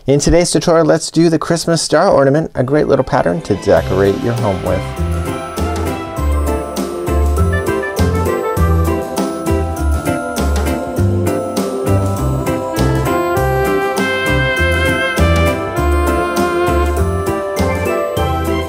In today's tutorial, let's do the Christmas star ornament, a great little pattern to decorate your home with.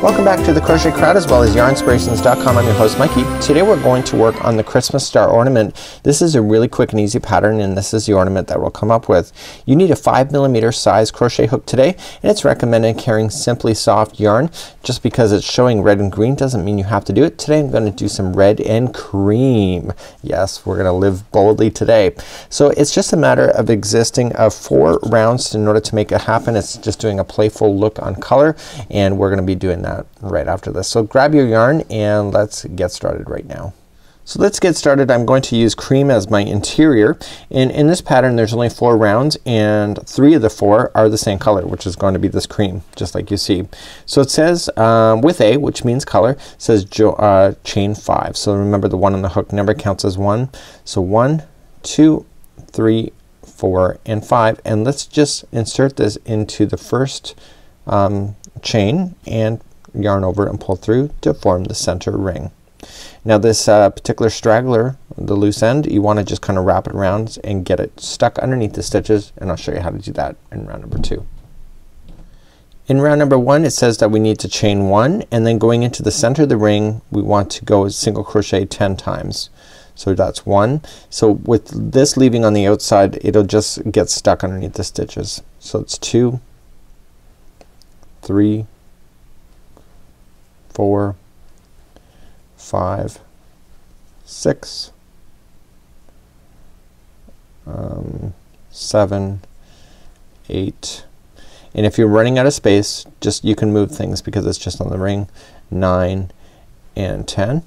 Welcome back to the Crochet Crowd as well as yarnspirations.com. I'm your host Mikey. Today we're going to work on the Christmas star ornament. This is a really quick and easy pattern, and this is the ornament that we'll come up with. You need a 5mm size crochet hook today, and it's recommended carrying Simply Soft yarn. Just because it's showing red and green doesn't mean you have to do it. Today I'm going to do some red and cream. Yes, we're going to live boldly today. So it's just a matter of existing of 4 rounds in order to make it happen. It's just doing a playful look on color, and we're going to be doing that right after this. So grab your yarn and let's get started right now. So let's get started. I'm going to use cream as my interior, and in this pattern there's only 4 rounds and 3 of the 4 are the same color, which is going to be this cream, just like you see. So it says with A, which means color, says chain 5. So remember the 1 on the hook number counts as 1. So 1, 2, 3, 4 and 5, and let's just insert this into the first chain and yarn over and pull through to form the center ring. Now this particular straggler, the loose end, you want to just kind of wrap it around and get it stuck underneath the stitches, and I'll show you how to do that in round number 2. In round number 1 it says that we need to chain 1, and then going into the center of the ring we want to go single crochet 10 times. So that's 1. So with this leaving on the outside it'll just get stuck underneath the stitches. So it's 2, 3, 4, 5, 6, 7, 8, and if you're running out of space just you can move things because it's just on the ring, 9 and 10.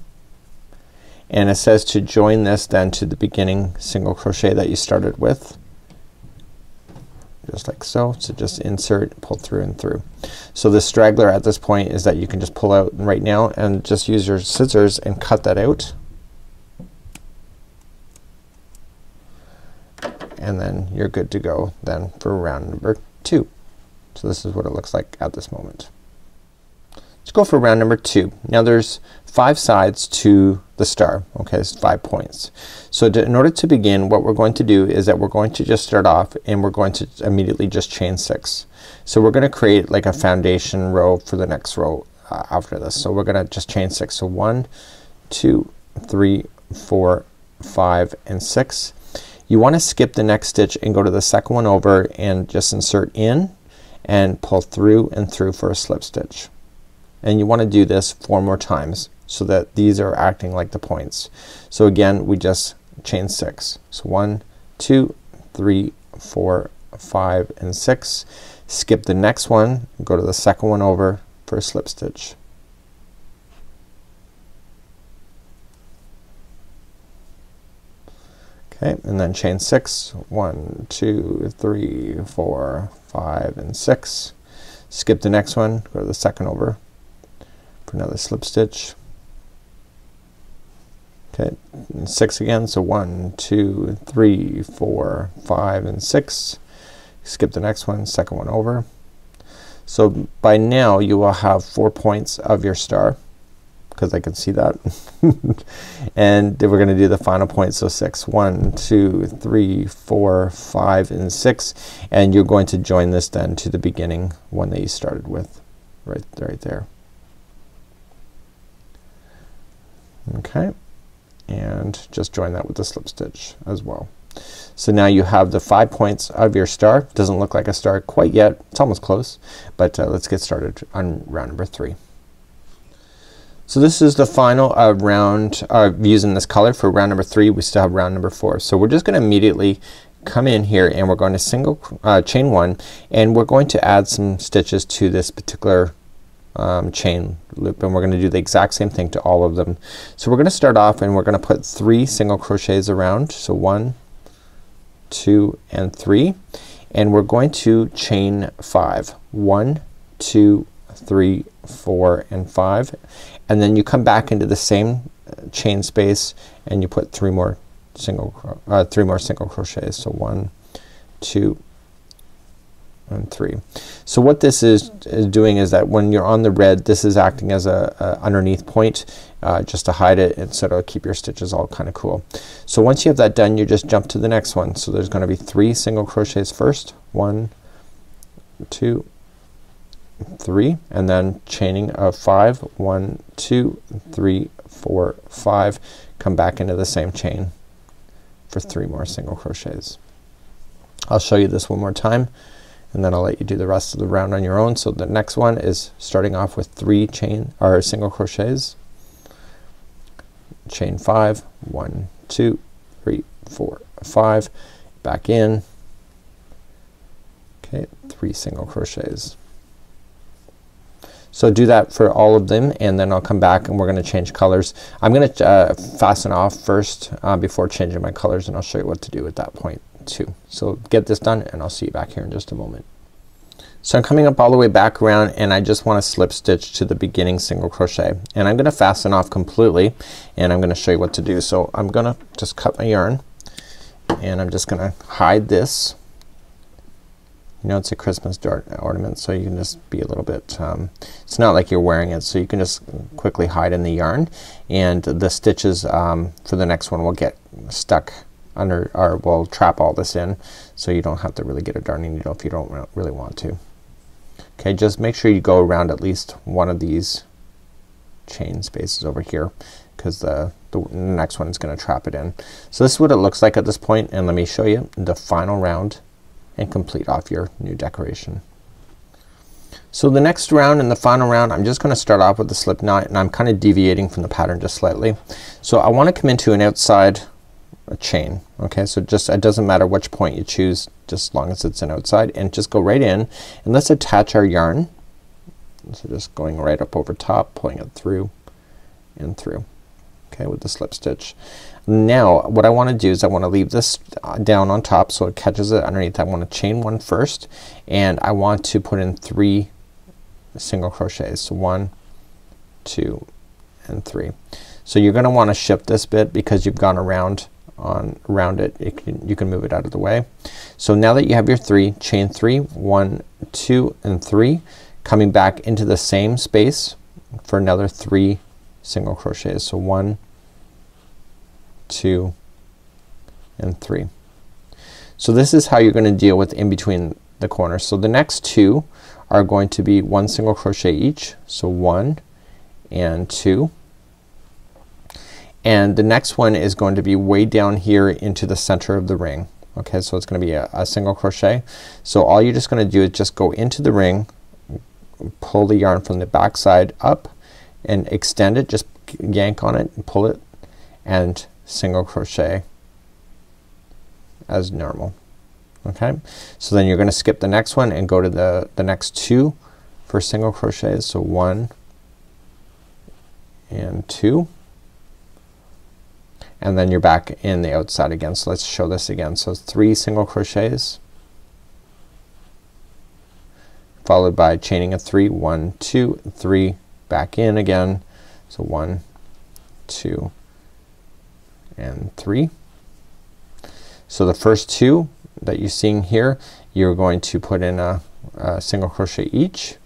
And it says to join this then to the beginning single crochet that you started with, just like so. So just insert, pull through and through. So the straggler at this point is that you can just pull out right now and just use your scissors and cut that out, and then you're good to go then for round number 2. So this is what it looks like at this moment. Let's go for round number 2. Now there's 5 sides to the star. Okay, it's 5 points. So in order to begin, what we're going to do is that we're going to just start off and we're going to immediately just chain 6. So we're gonna create like a foundation row for the next row after this. So we're gonna just chain 6. So 1, 2, 3, 4, 5 and 6. You want to skip the next stitch and go to the second one over and just insert in and pull through and through for a slip stitch. And you want to do this 4 more times so that these are acting like the points. So again we just chain 6. So 1, 2, 3, 4, 5 and 6. Skip the next one, go to the second one over for a slip stitch. Okay, and then chain 6. 1, 2, 3, 4, 5 and 6. Skip the next one, go to the second over for another slip stitch. Okay, and 6 again. So 1, 2, 3, 4, 5 and 6. Skip the next one, second one over. So by now you will have 4 points of your star, because I can see that. And then we're gonna do the final point. So 6. 1, 2, 3, 4, 5 and 6, and you're going to join this then to the beginning one that you started with right there. Okay, and just join that with the slip stitch as well. So now you have the 5 points of your star. Doesn't look like a star quite yet, it's almost close, but let's get started on round number 3. So this is the final round using this color for round number 3. We still have round number 4. So we're just gonna immediately come in here and we're going to single chain 1, and we're going to add some stitches to this particular chain loop, and we're gonna do the exact same thing to all of them. So we're gonna start off and we're gonna put 3 single crochets around. So 1, 2 and 3, and we're going to chain 5. 1, 2, 3, 4 and 5, and then you come back into the same chain space and you put 3 more single crochets. So 1, 2 and 3. So what this is doing is that when you're on the red, this is acting as a underneath point just to hide it, and so it'll keep your stitches all kind of cool. So once you have that done, you just jump to the next one. So there's gonna be 3 single crochets first, 1, 2, 3, and then chaining of 5, 1, 2, 3, 4, 5, come back into the same chain for 3 more single crochets. I'll show you this one more time and then I'll let you do the rest of the round on your own. So the next one is starting off with 3 single crochets, chain 5, 1, 2, 3, 4, 5, back in, okay, 3 single crochets. So do that for all of them and then I'll come back and we're gonna change colors. I'm gonna fasten off first before changing my colors, and I'll show you what to do at that point too. So get this done and I'll see you back here in just a moment. So I'm coming up all the way back around and I just want to slip stitch to the beginning single crochet, and I'm gonna fasten off completely and I'm gonna show you what to do. So I'm gonna just cut my yarn and I'm just gonna hide this. You know, it's a Christmas ornament, so you can just be a little bit it's not like you're wearing it, so you can just quickly hide in the yarn, and the stitches for the next one will get stuck under, or will trap all this in, so you don't have to really get a darning needle if you don't really want to. Okay, just make sure you go around at least one of these chain spaces over here, because the next one is gonna trap it in. So this is what it looks like at this point, and let me show you the final round and complete off your new decoration. So the next round and the final round, I'm just gonna start off with the slip knot, and I'm kind of deviating from the pattern just slightly. So I want to come into an outside chain. Okay, so just it doesn't matter which point you choose, just as long as it's an outside, and just go right in and let's attach our yarn. So just going right up over top, pulling it through and through, okay, with the slip stitch. Now what I want to do is I want to leave this down on top so it catches it underneath. I want to chain 1 first, and I want to put in 3 single crochets. So 1, 2, and 3. So you're gonna want to shift this bit because you've gone around it. You can move it out of the way. So now that you have your 3, chain 3, 1, 2, and 3, coming back into the same space for another 3 single crochets. So 1, 2, and 3. So this is how you're gonna deal with in between the corners. So the next 2 are going to be 1 single crochet each. So 1 and 2. And the next one is going to be way down here into the center of the ring. Okay, so it's gonna be a single crochet. So all you're just gonna do is just go into the ring, pull the yarn from the back side up and extend it, just yank on it and pull it, and single crochet as normal. Okay, so then you're gonna skip the next one and go to the next 2 for single crochets. So 1 and 2, and then you're back in the outside again. So let's show this again. So 3 single crochets followed by chaining of 3, 1, 2, 3, back in again. So 1, 2, and 3. So the first 2 that you're seeing here, you're going to put in a single crochet each.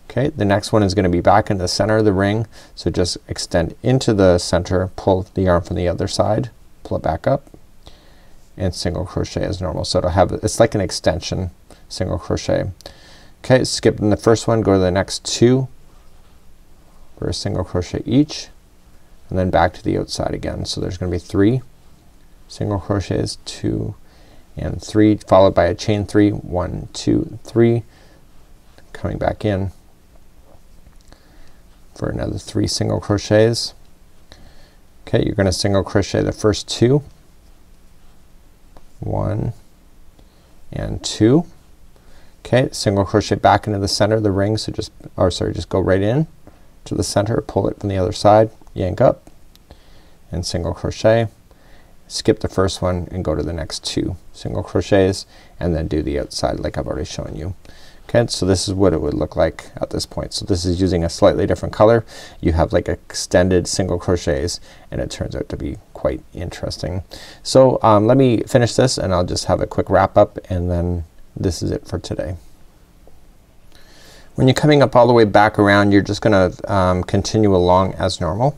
Okay, the next one is gonna be back in the center of the ring, so just extend into the center, pull the yarn from the other side, pull it back up, and single crochet as normal. So it'll have, it's like an extension single crochet. Okay, skipping the first one, go to the next 2 for a single crochet each, and then back to the outside again. So there's gonna be 3 single crochets, 2 and 3, followed by a chain 3, 1, 2, 3, coming back in for another 3 single crochets. Okay, you're gonna single crochet the first 2, 1 and 2. Okay, single crochet back into the center of the ring, so just go right in to the center, pull it from the other side, yank up, and single crochet. Skip the first one and go to the next 2 single crochets, and then do the outside like I've already shown you. Okay, so this is what it would look like at this point. So this is using a slightly different color. You have like extended single crochets, and it turns out to be quite interesting. So let me finish this and I'll just have a quick wrap up, and then this is it for today. When you're coming up all the way back around, you're just gonna continue along as normal,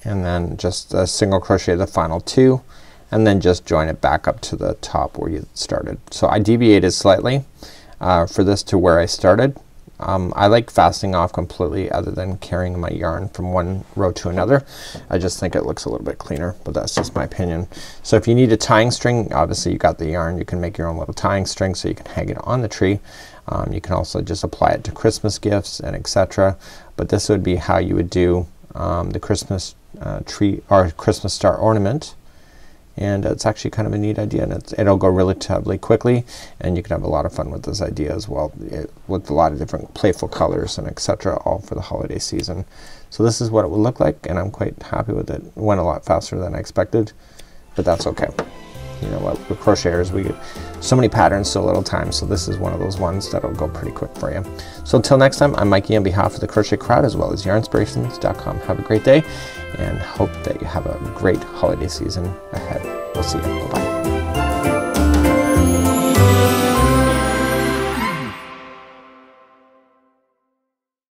and then just a single crochet the final 2, and then just join it back up to the top where you started. So I deviated slightly for this to where I started. I like fastening off completely other than carrying my yarn from one row to another. I just think it looks a little bit cleaner, but that's just my opinion. So if you need a tying string, obviously you got the yarn, you can make your own little tying string so you can hang it on the tree. You can also just apply it to Christmas gifts and etc. But this would be how you would do the Christmas tree or Christmas star ornament. And it's actually kind of a neat idea, and it'll go relatively quickly, and you can have a lot of fun with this idea as well, with a lot of different playful colors and etc. all for the holiday season. So this is what it would look like, and I'm quite happy with it. It went a lot faster than I expected, but that's okay. You know what, with crocheters we get so many patterns so little time, so this is one of those ones that'll go pretty quick for you. So until next time, I'm Mikey on behalf of the Crochet Crowd as well as yarnspirations.com. Have a great day and hope that you have a great holiday season ahead. We'll see you. Bye-bye.